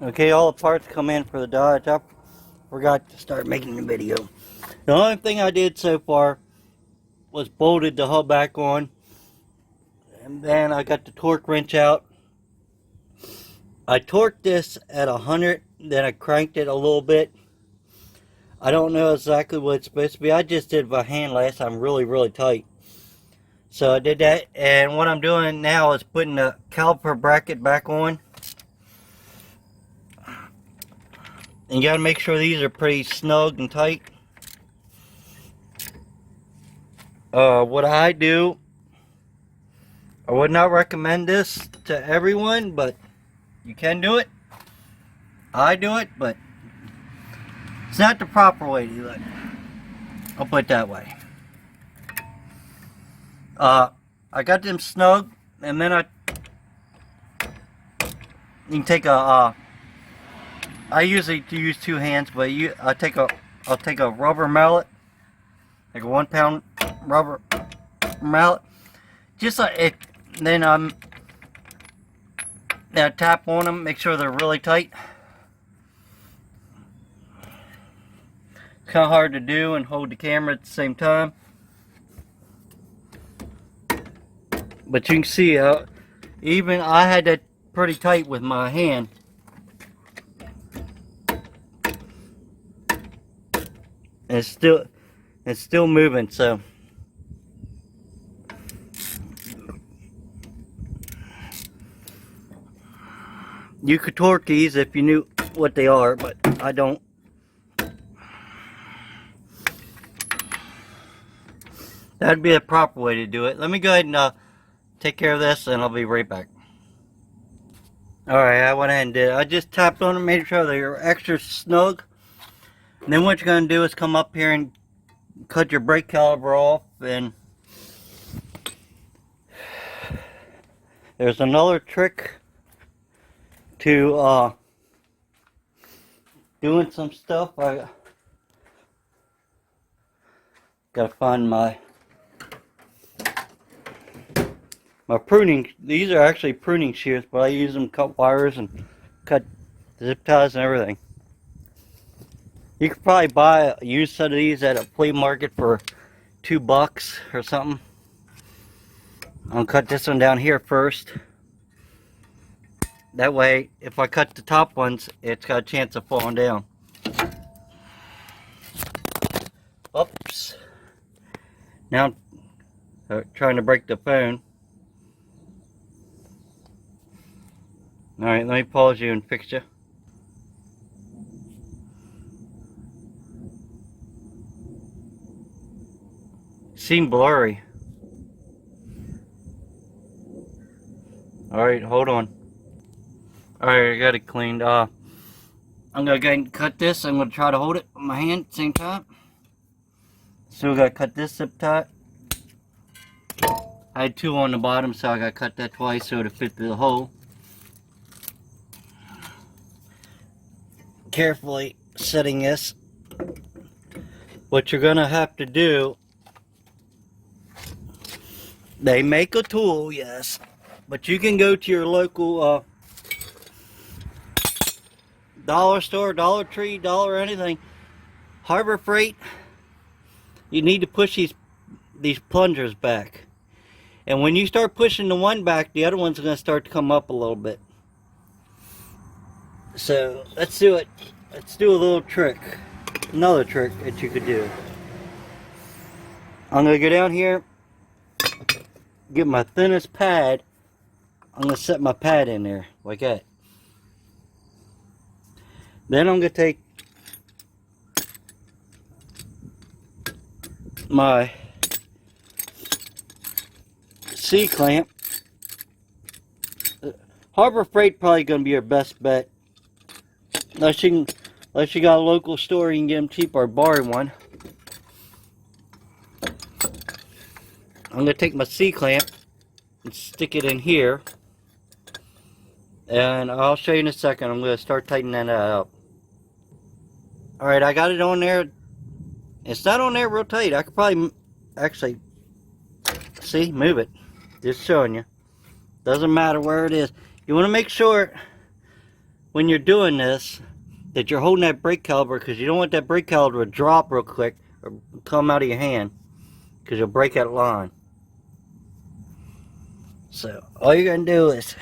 Okay, all the parts come in for the Dodge. I forgot to start making the video. The only thing I did so far was bolted the hub back on, and then I got the torque wrench out. I torqued this at 100, then I cranked it a little bit. I don't know exactly what it's supposed to be. I just did it by hand last time, really tight. So I did that, and what I'm doing now is putting the caliper bracket back on. And you gotta make sure these are pretty snug and tight. What I do, I would not recommend this to everyone, but you can do it. I do it, but it's not the proper way to do it. I'll put it that way. I got them snug, and then you can take a, I usually use two hands, but I'll take a rubber mallet, like a 1 pound rubber mallet, just like it. Then I tap on them, make sure they're really tight. It's kind of hard to do and hold the camera at the same time, but you can see even I had that pretty tight with my hand. And it's still moving, so you could torque these if you knew what they are, but I don't. That'd be the proper way to do it. Let me go ahead and take care of this, and I'll be right back. Alright, I went ahead and did it. I just tapped on them, made sure they were extra snug. And then what you're going to do is come up here and cut your brake caliper off. And there's another trick to doing some stuff. I gotta find my pruning. These are actually pruning shears, but I use them to cut wires and cut zip ties and everything. You could probably buy a used set of these at a flea market for $2 or something. I'll cut this one down here first. That way, if I cut the top ones, it's got a chance of falling down. Oops. Now I'm trying to break the phone. Alright, let me pause you and fix you. Seem blurry. Alright, hold on. Alright, I got it cleaned. I'm gonna go ahead and cut this. I'm gonna try to hold it with my hand at the same time. So we gotta cut this zip tie. I had two on the bottom, so I gotta cut that twice so to fit through the hole. Carefully setting this. What you're gonna have to do, they make a tool, yes, but you can go to your local dollar store, Dollar Tree, Dollar anything, Harbor Freight. You need to push these plungers back, and when you start pushing the one back, the other one's going to start to come up a little bit. So let's do it. Let's do a little trick, another trick that you could do. I'm going to go down here, get my thinnest pad. I'm going to set my pad in there like that. Then I'm going to take my C-clamp. Harbor Freight probably going to be your best bet. Unless you got a local store, you can get them cheap or borrow one. I'm going to take my C-clamp and stick it in here. And I'll show you in a second. I'm going to start tightening that up. Alright, I got it on there. It's not on there real tight. I could probably actually, see, move it. Just showing you. Doesn't matter where it is. You want to make sure when you're doing this, that you're holding that brake caliper, because you don't want that brake caliper to drop real quick or come out of your hand, because you'll break that line. So all you're gonna do is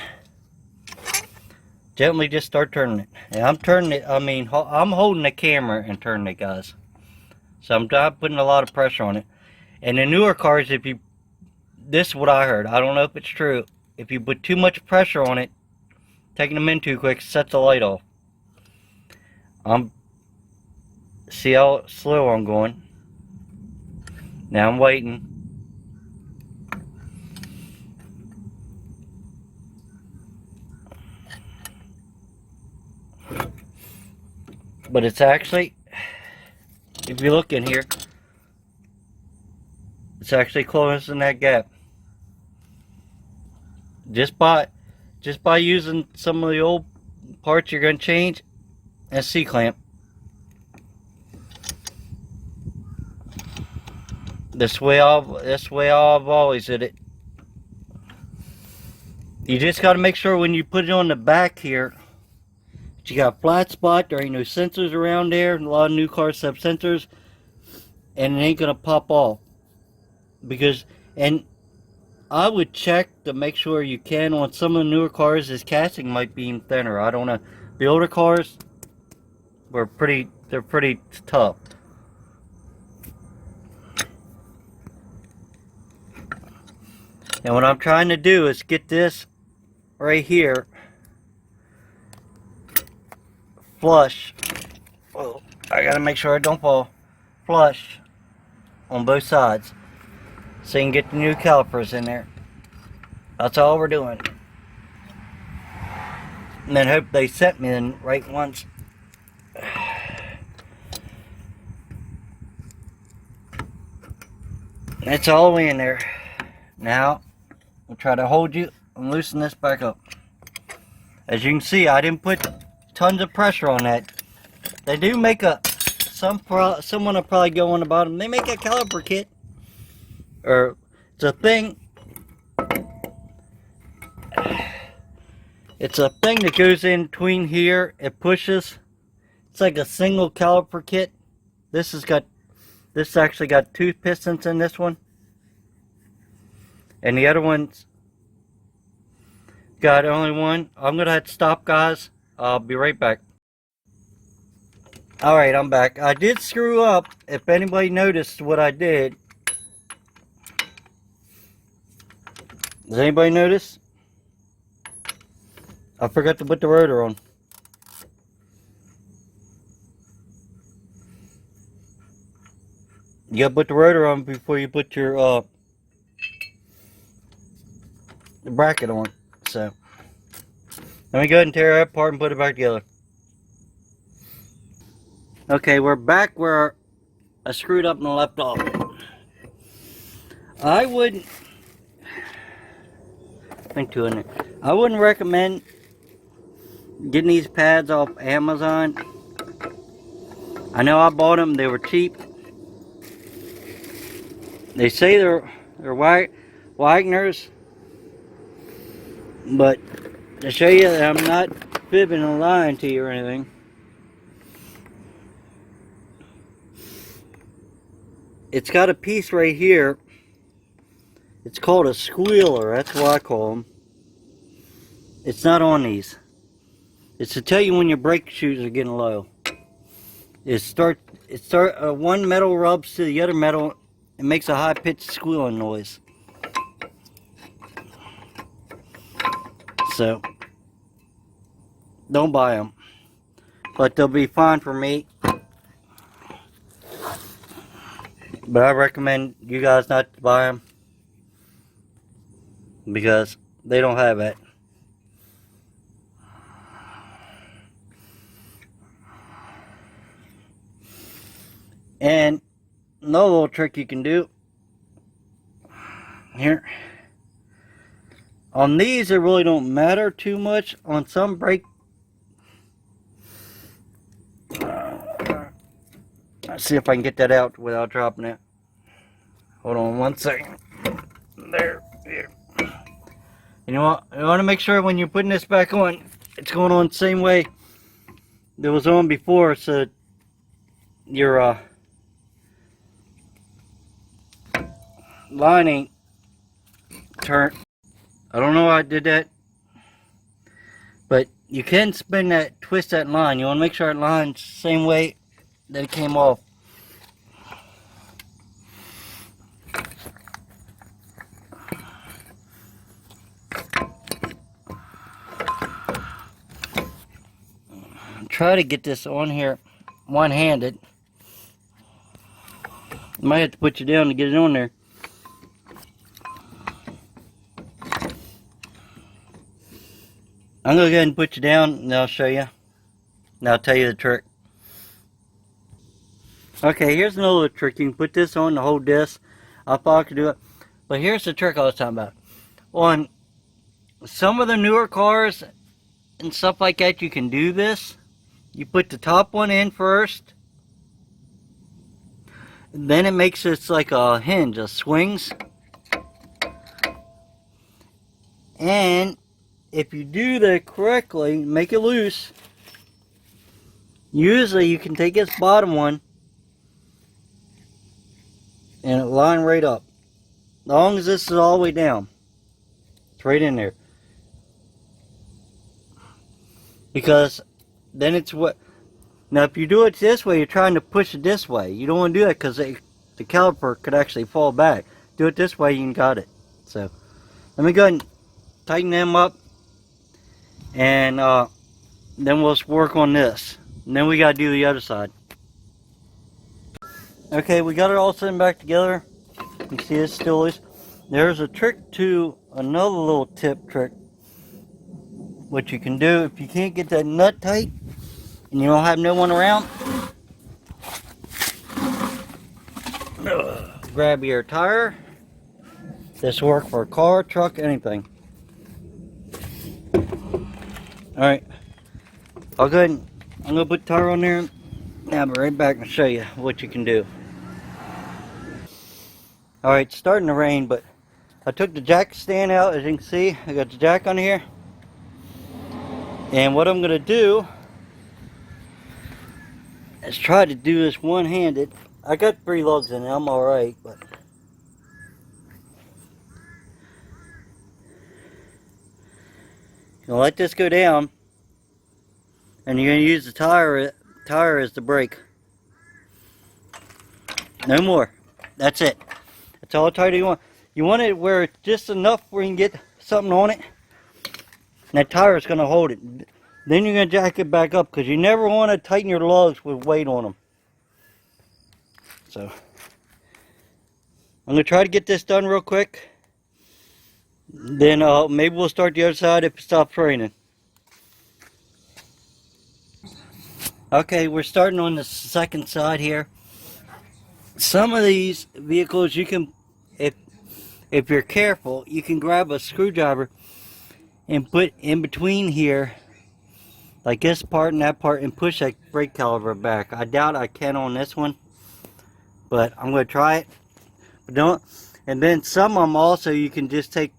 gently just start turning it. And I'm turning it, I'm holding the camera and turning it, guys. So I'm not putting a lot of pressure on it. And the newer cars, this is what I heard, I don't know if it's true, if you put too much pressure on it, taking them in too quick, sets the light off. See how slow I'm going. Now I'm waiting. But it's actually, if you look in here, it's actually closing that gap. Just by using some of the old parts you're going to change and a C-clamp. This way I've always did it. You just got to make sure when you put it on the back here, that you got a flat spot. There ain't no sensors around there. A lot of new cars have sensors, and it ain't gonna pop off. And I would check to make sure you can. On some of the newer cars, this casting might be thinner. I don't know. The older cars they're pretty tough. And what I'm trying to do is get this right here flush. Oh, I gotta make sure I don't fall. Flush on both sides, so you can get the new calipers in there. That's all we're doing. And then hope they set me in right ones. That's all the way in there. Now, we'll try to hold you and loosen this back up. As you can see, I didn't put tons of pressure on that. They do make someone will probably go on the bottom. They make a caliper kit. Or, it's a thing. It's a thing that goes in between here. It pushes. It's like a single caliper kit. This actually got 2 pistons in this one. And the other one's got only one. I'm going to have to stop, guys. I'll be right back. Alright, I'm back. I did screw up. If anybody noticed what I did. Does anybody notice? I forgot to put the rotor on. You gotta put the rotor on before you put your the bracket on. So let me go ahead and tear that apart and put it back together. Okay, we're back where I screwed up and left off. I wouldn't recommend getting these pads off Amazon. I know I bought them, they were cheap. They say they're Wagner's, but to show you that I'm not fibbing or lying to you or anything, it's got a piece right here. It's called a squealer. That's what I call them. It's not on these. It's to tell you when your brake shoes are getting low. One metal rubs to the other metal. It makes a high-pitched squealing noise. So, don't buy them. But they'll be fine for me. But I recommend you guys not to buy them, because they don't have it. And another little trick you can do here. On these, it really don't matter too much. On some brake, let's see if I can get that out without dropping it. Hold on 1 second. There. You know what? You want to make sure when you're putting this back on, it's going on the same way that was on before, so your line ain't turned. I don't know why I did that, but you can spin that, twist that line. You want to make sure that line's the same way that it came off. Try to get this on here one-handed. Might have to put you down to get it on there. I'm going to go ahead and put you down and I'll show you. And I'll tell you the trick. Okay, here's another trick. You can put this on to hold this. I thought I could do it. But here's the trick I was talking about. On some of the newer cars and stuff like that, you can do this. You put the top one in first. Then it makes this like a hinge, a swings. And if you do that correctly, make it loose. Usually you can take this bottom one and it line right up. As long as this is all the way down. It's right in there. Because then it's what. Now if you do it this way, you're trying to push it this way. You don't want to do that because the caliper could actually fall back. Do it this way, you got it. So let me go ahead and tighten them up. And then we'll work on this. And then we got to do the other side. Okay, we got it all sitting back together. You see it's still loose. There's a trick to another little tip trick. What you can do if you can't get that nut tight and you don't have no one around, grab your tire. This will work for a car, truck, anything. Alright, I'll go ahead and I'm going to put the tire on there. Now I'll be right back and show you what you can do. Alright, it's starting to rain, but I took the jack stand out. As you can see, I got the jack on here. And what I'm going to do is try to do this one-handed. I got 3 lugs in it, I'm alright, but you'll let this go down, and you're going to use the tire as the brake. No more. That's it. That's all tight you want. You want it where it's just enough where you can get something on it. And that tire is going to hold it. Then you're going to jack it back up because you never want to tighten your lugs with weight on them. So I'm going to try to get this done real quick. Then maybe we'll start the other side if it stops raining. Okay, we're starting on the second side here. Some of these vehicles you can, if you're careful, you can grab a screwdriver and put in between here, like this part and that part, and push that brake caliper back. I doubt I can on this one, but I'm going to try it. But don't. And then some of them also you can just take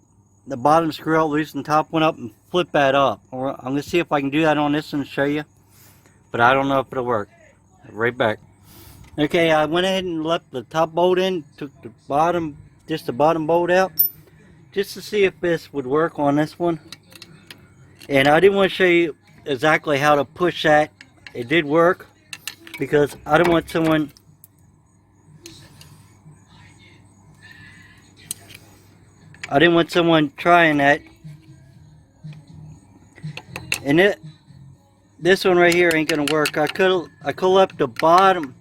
the bottom screw out, loosen the top one up, and flip that up. I'm going to see if I can do that on this one and show you, but I don't know if it'll work. Right back. Okay, I went ahead and left the top bolt in, took the bottom, just the bottom bolt out, just to see if this would work on this one. And I didn't want to show you exactly how to push that. It did work, because I don't want someone trying that. And this one right here ain't gonna work. I could left the bottom.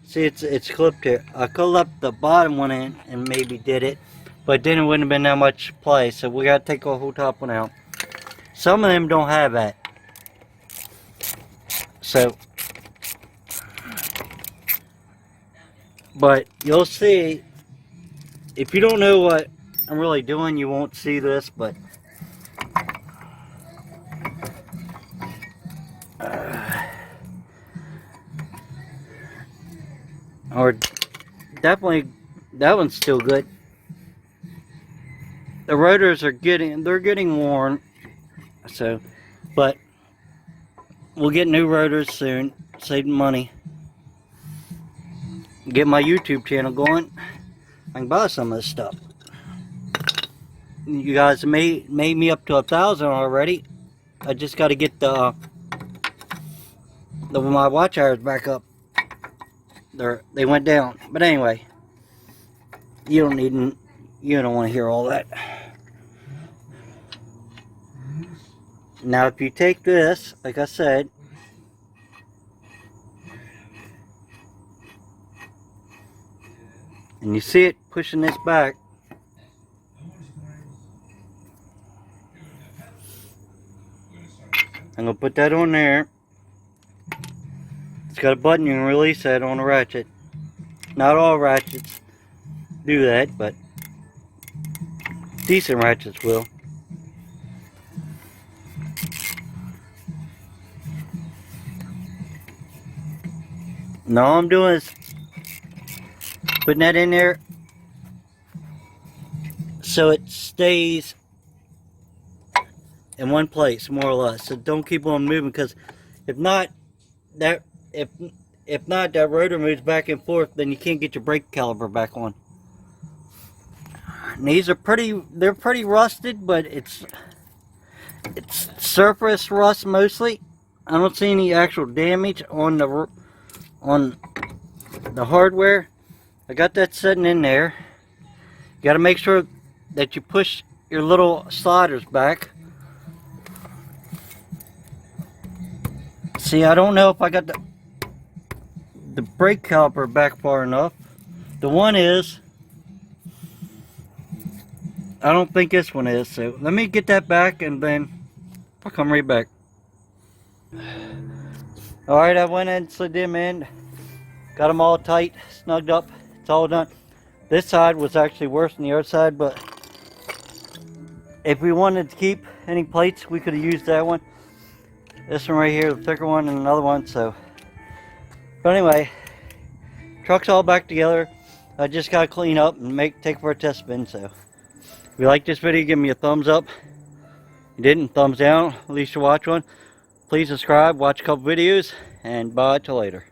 See, it's clipped here. I could left the bottom one in and maybe did it, but then it wouldn't have been that much play. So we gotta take the whole top one out. Some of them don't have that. So, but you'll see, if you don't know what I'm really doing, you won't see this, but or definitely that one's still good. The rotors are getting worn, so, but we'll get new rotors soon. Saving money. Get my YouTube channel going. I can buy some of this stuff. You guys made me up to 1,000 already. I just got to get my watch hours back up. They went down. But anyway, you don't want to hear all that. Now, if you take this, like I said, and you see it pushing this back, I'm going to put that on there. It's got a button, you can release that on a ratchet. Not all ratchets do that, but decent ratchets will. Now all I'm doing is putting that in there so it stays in one place, more or less. So don't keep on moving, because if not that rotor moves back and forth, then you can't get your brake caliper back on. And these are pretty rusted, but it's surface rust mostly. I don't see any actual damage on the hardware. I got that sitting in there. You got to make sure that you push your little sliders back. See, I don't know if I got the brake caliper back far enough. The one is. I don't think this one is. So let me get that back and then I'll come right back. Alright, I went and slid them in. Got them all tight, snugged up. It's all done. This side was actually worse than the other side, but if we wanted to keep any plates, we could have used that one. This one right here, the thicker one, and another one. So, but anyway, truck's all back together. I just gotta clean up and take for a test spin. So, if you like this video, give me a thumbs up. If you didn't, thumbs down. At least you watch one. Please subscribe, watch a couple videos, and bye till later.